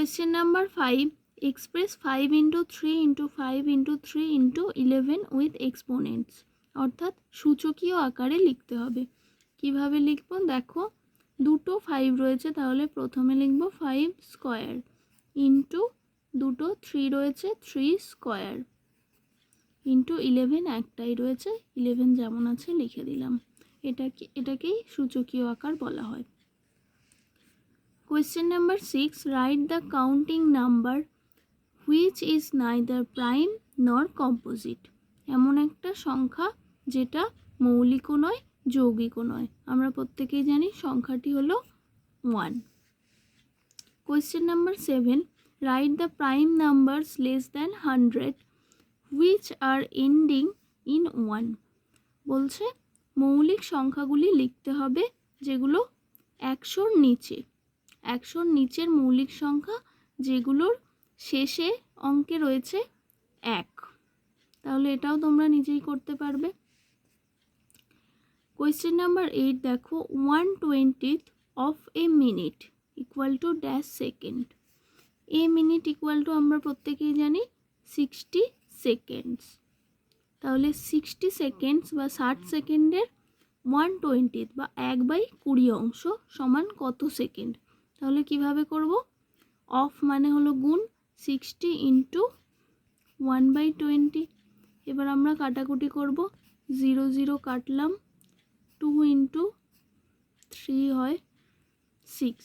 Question number 5, express 5 into 3 into 5 into 3 into 11 with exponents, অর্থাৎ সূচকীয় আকারে লিখতে হবে। কিভাবে লিখব দেখো, দুটো 5 রয়েছে, তাহলে প্রথমে লিখব 5 স্কোয়ার ইন্টু দুটো 3 রয়েছে 3 স্কোয়ার ইন্টু 11 একটাই রয়েছে 11 যেমন আছে লিখে দিলাম। এটাকেই সূচকীয় আকার বলা হয়। Question number 6, write the counting number which is neither prime নর কম্পোজিট। এমন একটা সংখ্যা যেটা মৌলিকও নয় যৌগিকও নয়। আমরা প্রত্যেকেই জানি সংখ্যাটি হলো 1। Question number 7, write the prime numbers less than 100 which are ending in 1। বলছে মৌলিক সংখ্যাগুলি লিখতে হবে যেগুলো 100-র নিচে, 100-র নিচের মৌলিক সংখ্যা যেগুলোর শেষে অঙ্কে রয়েছে 1। তাহলে এটাও তোমরা নিজেই করতে পারবে। কোয়েশ্চেন নাম্বার 8 দেখো, 1/20 of a minute equal to dash second. A minute equal to আমরা প্রত্যেকেই জানি 60 সেকেন্ডস। তাহলে 60 সেকেন্ডস বা 60 সেকেন্ডের 1/20 বা 1/20 অংশ সমান কত সেকেন্ড। তাহলে কিভাবে করব, অফ মানে হলো গুণ, 60 ইন্টু 1/20। এবার আমরা কাটাকুটি করব, 0 0 কাটলাম, 2 ইন্টু 3 হয় 6,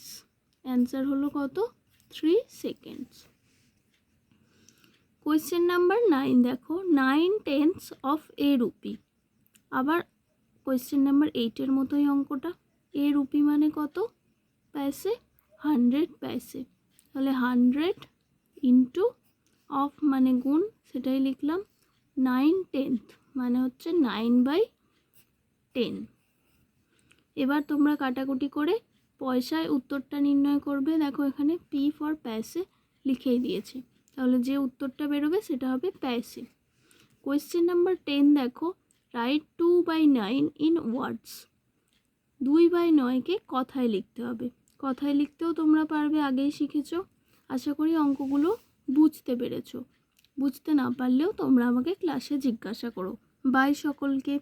অ্যান্সার হলো কত 3 সেকেন্ডস। কোয়েশ্চেন নাম্বার 9 দেখো, 9/10 অফ এ রুপি। আবার কোয়েশ্চেন নাম্বার 8-এর মতোই অঙ্কটা। এ রুপি মানে কত পয়সে, 100 পয়সে। তাহলে 100 ইন্টু অফ মানে গুণ, সেটাই লিখলাম, 9/10 মানে হচ্ছে 9/10। এবার তোমরা কাটাকুটি করে পয়সায় উত্তরটা নির্ণয় করবে। দেখো এখানে পি ফর পয়সে লিখেই দিয়েছে, তাহলে যে উত্তরটা বেরোবে সেটা হবে পয়সে। কোয়েশ্চেন নাম্বার 10 দেখো, রাইট 2/9 ইন ওয়ার্ডস। 2/9কে কথায় লিখতে হবে। কথায় লিখতেও তোমরা পারবে, আগেই শিখেছ। আশা করি অঙ্কগুলো বুঝতে পেরেছো। বুঝতে না পারলেও তোমরা আমাকে ক্লাসে জিজ্ঞাসা করো। বাই সকলকে।